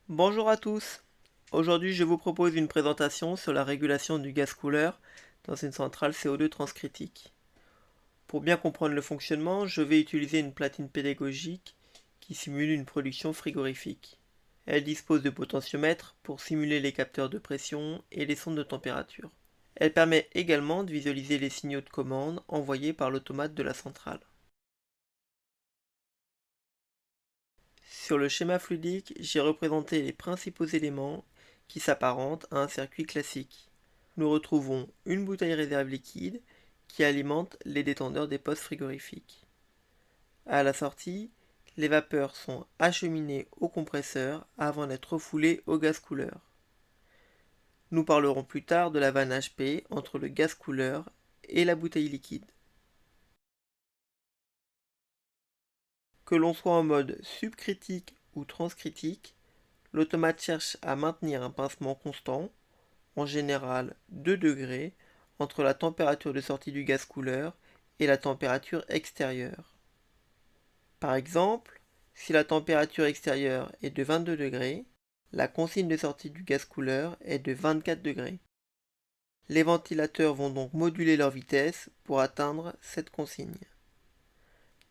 Bonjour à tous. Aujourd'hui, je vous propose une présentation sur la régulation du gaz couleur dans une centrale CO2 transcritique. Pour bien comprendre le fonctionnement, je vais utiliser une platine pédagogique qui simule une production frigorifique. Elle dispose de potentiomètres pour simuler les capteurs de pression et les sondes de température. Elle permet également de visualiser les signaux de commande envoyés par l'automate de la centrale. Sur le schéma fluidique, j'ai représenté les principaux éléments qui s'apparentent à un circuit classique. Nous retrouvons une bouteille réserve liquide qui alimente les détendeurs des postes frigorifiques. À la sortie, les vapeurs sont acheminées au compresseur avant d'être refoulées au gaz couleur. Nous parlerons plus tard de la vanne HP entre le gaz couleur et la bouteille liquide. Que l'on soit en mode subcritique ou transcritique, l'automate cherche à maintenir un pincement constant, en général 2 degrés, entre la température de sortie du gaz couleur et la température extérieure. Par exemple, si la température extérieure est de 22 degrés, la consigne de sortie du gaz couleur est de 24 degrés. Les ventilateurs vont donc moduler leur vitesse pour atteindre cette consigne.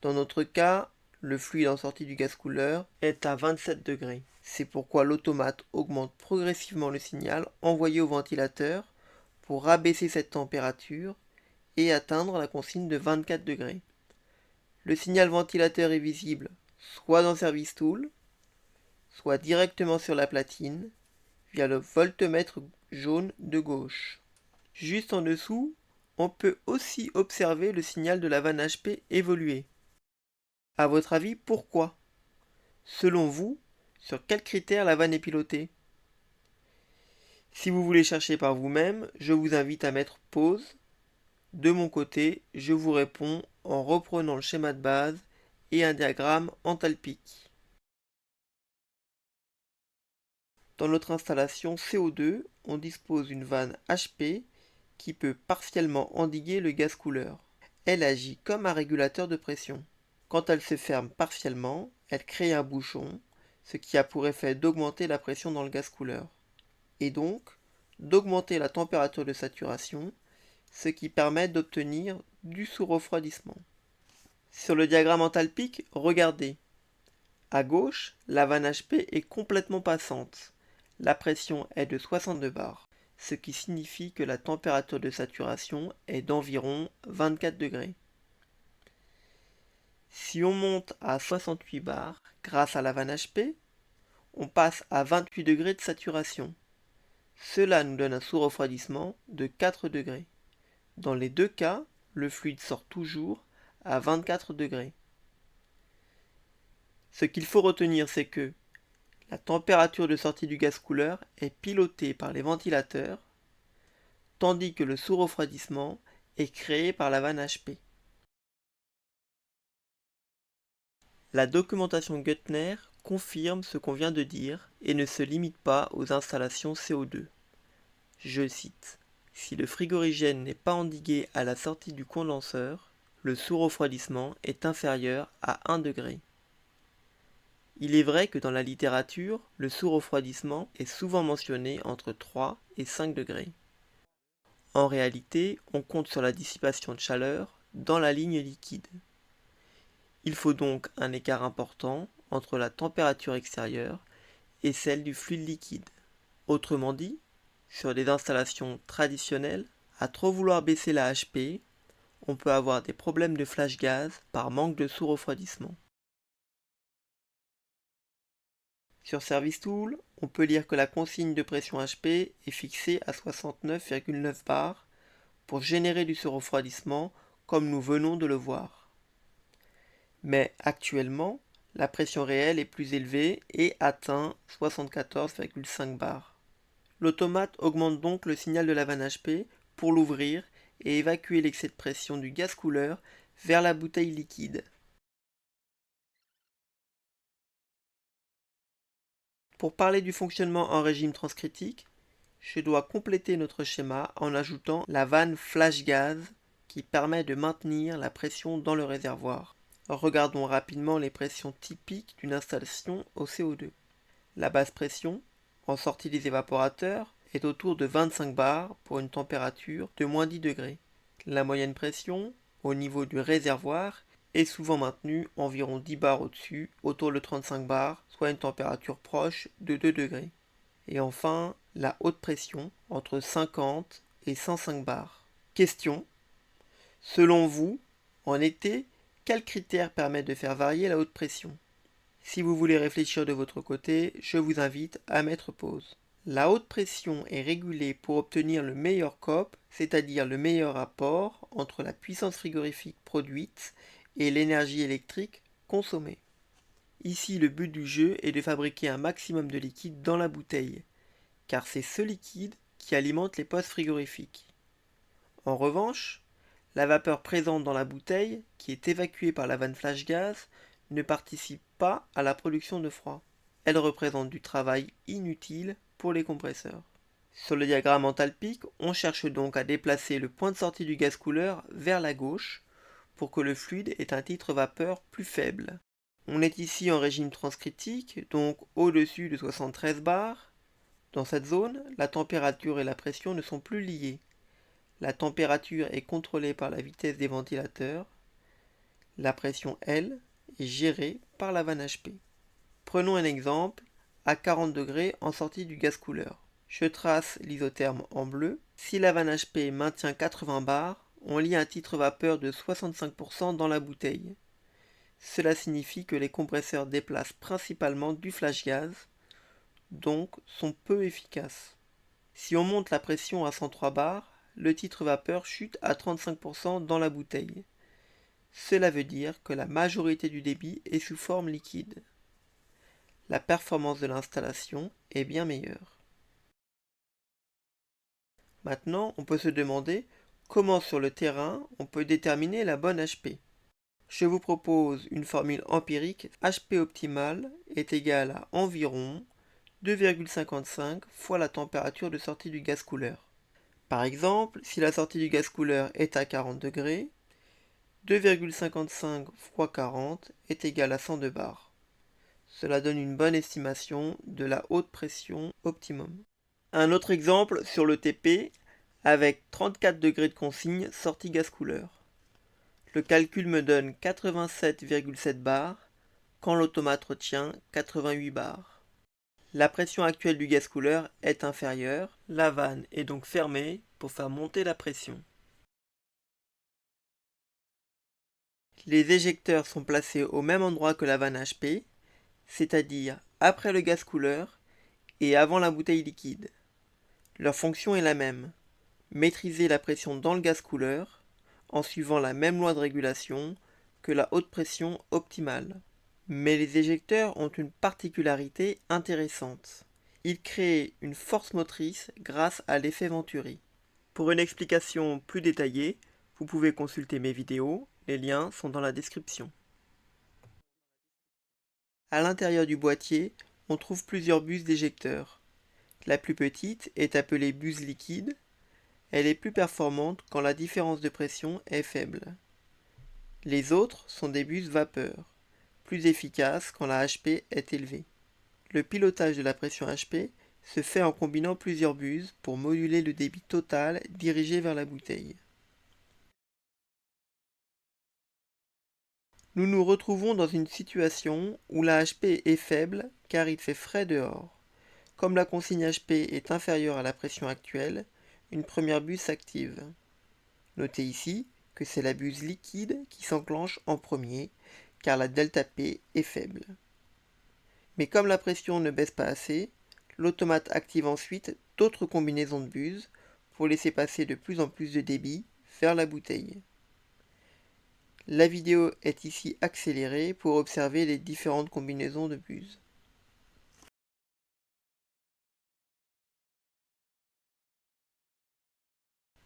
Dans notre cas, le fluide en sortie du gaz couleur est à 27 degrés. C'est pourquoi l'automate augmente progressivement le signal envoyé au ventilateur pour rabaisser cette température et atteindre la consigne de 24 degrés. Le signal ventilateur est visible soit dans Service Tool, soit directement sur la platine via le voltmètre jaune de gauche. Juste en dessous, on peut aussi observer le signal de la vanne HP évoluer. À votre avis, pourquoi? Selon vous, sur quels critères la vanne est pilotée? Si vous voulez chercher par vous-même, je vous invite à mettre pause. De mon côté, je vous réponds en reprenant le schéma de base et un diagramme enthalpique. Dans notre installation CO2, on dispose d'une vanne HP qui peut partiellement endiguer le gaz couleur. Elle agit comme un régulateur de pression. Quand elle se ferme partiellement, elle crée un bouchon, ce qui a pour effet d'augmenter la pression dans le gaz couleur, et donc d'augmenter la température de saturation, ce qui permet d'obtenir du sous-refroidissement. Sur le diagramme enthalpique, regardez. À gauche, la vanne HP est complètement passante. La pression est de 62 bars, ce qui signifie que la température de saturation est d'environ 24 degrés. Si on monte à 68 bars grâce à la vanne HP, on passe à 28 degrés de saturation. Cela nous donne un sous-refroidissement de 4 degrés. Dans les deux cas, le fluide sort toujours à 24 degrés. Ce qu'il faut retenir, c'est que la température de sortie du gaz couleur est pilotée par les ventilateurs, tandis que le sous-refroidissement est créé par la vanne HP. La documentation Guttner confirme ce qu'on vient de dire et ne se limite pas aux installations CO2. Je cite: si le frigorigène n'est pas endigué à la sortie du condenseur, le sous-refroidissement est inférieur à 1 degré. Il est vrai que dans la littérature, le sous-refroidissement est souvent mentionné entre 3 et 5 degrés. En réalité, on compte sur la dissipation de chaleur dans la ligne liquide. Il faut donc un écart important entre la température extérieure et celle du fluide liquide. Autrement dit, sur des installations traditionnelles, à trop vouloir baisser la HP, on peut avoir des problèmes de flash gaz par manque de sous-refroidissement. Sur Service Tool, on peut lire que la consigne de pression HP est fixée à 69,9 bars pour générer du sous-refroidissement comme nous venons de le voir. Mais actuellement, la pression réelle est plus élevée et atteint 74,5 bars. L'automate augmente donc le signal de la vanne HP pour l'ouvrir et évacuer l'excès de pression du gaz couleur vers la bouteille liquide. Pour parler du fonctionnement en régime transcritique, je dois compléter notre schéma en ajoutant la vanne flash gaz qui permet de maintenir la pression dans le réservoir. Regardons rapidement les pressions typiques d'une installation au CO2. La basse pression, en sortie des évaporateurs, est autour de 25 bars pour une température de moins 10 degrés. La moyenne pression, au niveau du réservoir, est souvent maintenue environ 10 bars au-dessus, autour de 35 bars, soit une température proche de 2 degrés. Et enfin, la haute pression, entre 50 et 105 bars. Question. Selon vous, en été, quels critères permettent de faire varier la haute pression? Si vous voulez réfléchir de votre côté, je vous invite à mettre pause. La haute pression est régulée pour obtenir le meilleur COP, c'est-à-dire le meilleur rapport entre la puissance frigorifique produite et l'énergie électrique consommée. Ici, le but du jeu est de fabriquer un maximum de liquide dans la bouteille, car c'est ce liquide qui alimente les postes frigorifiques. En revanche, la vapeur présente dans la bouteille, qui est évacuée par la vanne flash gaz, ne participe pas à la production de froid. Elle représente du travail inutile pour les compresseurs. Sur le diagramme enthalpique, on cherche donc à déplacer le point de sortie du gaz couleur vers la gauche pour que le fluide ait un titre vapeur plus faible. On est ici en régime transcritique, donc au-dessus de 73 bars. Dans cette zone, la température et la pression ne sont plus liées. La température est contrôlée par la vitesse des ventilateurs. La pression, elle, est gérée par la vanne HP. Prenons un exemple à 40 degrés en sortie du gaz couleur. Je trace l'isotherme en bleu. Si la vanne HP maintient 80 bars, on lit un titre vapeur de 65% dans la bouteille. Cela signifie que les compresseurs déplacent principalement du flash gaz, donc sont peu efficaces. Si on monte la pression à 103 bars, le titre vapeur chute à 35% dans la bouteille. Cela veut dire que la majorité du débit est sous forme liquide. La performance de l'installation est bien meilleure. Maintenant, on peut se demander comment sur le terrain on peut déterminer la bonne HP. Je vous propose une formule empirique. HP optimale est égale à environ 2,55 fois la température de sortie du gaz couleur. Par exemple, si la sortie du gaz couleur est à 40 degrés, 2,55 fois 40 est égal à 102 bars. Cela donne une bonne estimation de la haute pression optimum. Un autre exemple sur le TP avec 34 degrés de consigne sortie gaz couleur. Le calcul me donne 87,7 bars quand l'automate retient 88 bars. La pression actuelle du gaz couleur est inférieure, la vanne est donc fermée pour faire monter la pression. Les éjecteurs sont placés au même endroit que la vanne HP, c'est-à-dire après le gaz couleur et avant la bouteille liquide. Leur fonction est la même, maîtriser la pression dans le gaz couleur en suivant la même loi de régulation que la haute pression optimale. Mais les éjecteurs ont une particularité intéressante. Ils créent une force motrice grâce à l'effet Venturi. Pour une explication plus détaillée, vous pouvez consulter mes vidéos, les liens sont dans la description. À l'intérieur du boîtier, on trouve plusieurs buses d'éjecteurs. La plus petite est appelée buse liquide. Elle est plus performante quand la différence de pression est faible. Les autres sont des buses vapeur, plus efficaces quand la HP est élevée. Le pilotage de la pression HP se fait en combinant plusieurs buses pour moduler le débit total dirigé vers la bouteille. Nous nous retrouvons dans une situation où la HP est faible car il fait frais dehors. Comme la consigne HP est inférieure à la pression actuelle, une première buse s'active. Notez ici que c'est la buse liquide qui s'enclenche en premier car la delta P est faible. Mais comme la pression ne baisse pas assez, l'automate active ensuite d'autres combinaisons de buses pour laisser passer de plus en plus de débit vers la bouteille. La vidéo est ici accélérée pour observer les différentes combinaisons de buses.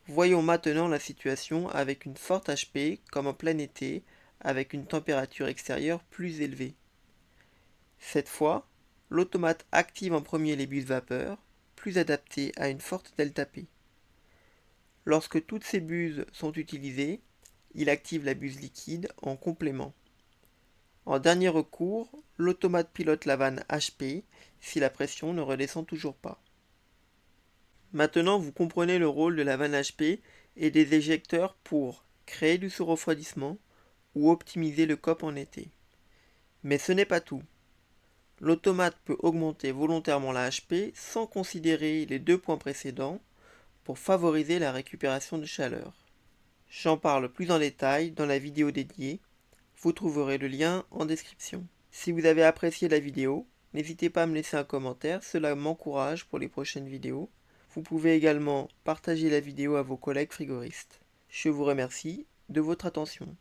Voyons maintenant la situation avec une forte HP comme en plein été avec une température extérieure plus élevée. Cette fois, l'automate active en premier les buses vapeur, plus adaptées à une forte delta P. Lorsque toutes ces buses sont utilisées, il active la buse liquide en complément. En dernier recours, l'automate pilote la vanne HP si la pression ne redescend toujours pas. Maintenant, vous comprenez le rôle de la vanne HP et des éjecteurs pour créer du surrefroidissement ou optimiser le COP en été. Mais ce n'est pas tout. L'automate peut augmenter volontairement la HP sans considérer les deux points précédents pour favoriser la récupération de chaleur. J'en parle plus en détail dans la vidéo dédiée, vous trouverez le lien en description. Si vous avez apprécié la vidéo, n'hésitez pas à me laisser un commentaire, cela m'encourage pour les prochaines vidéos. Vous pouvez également partager la vidéo à vos collègues frigoristes. Je vous remercie de votre attention.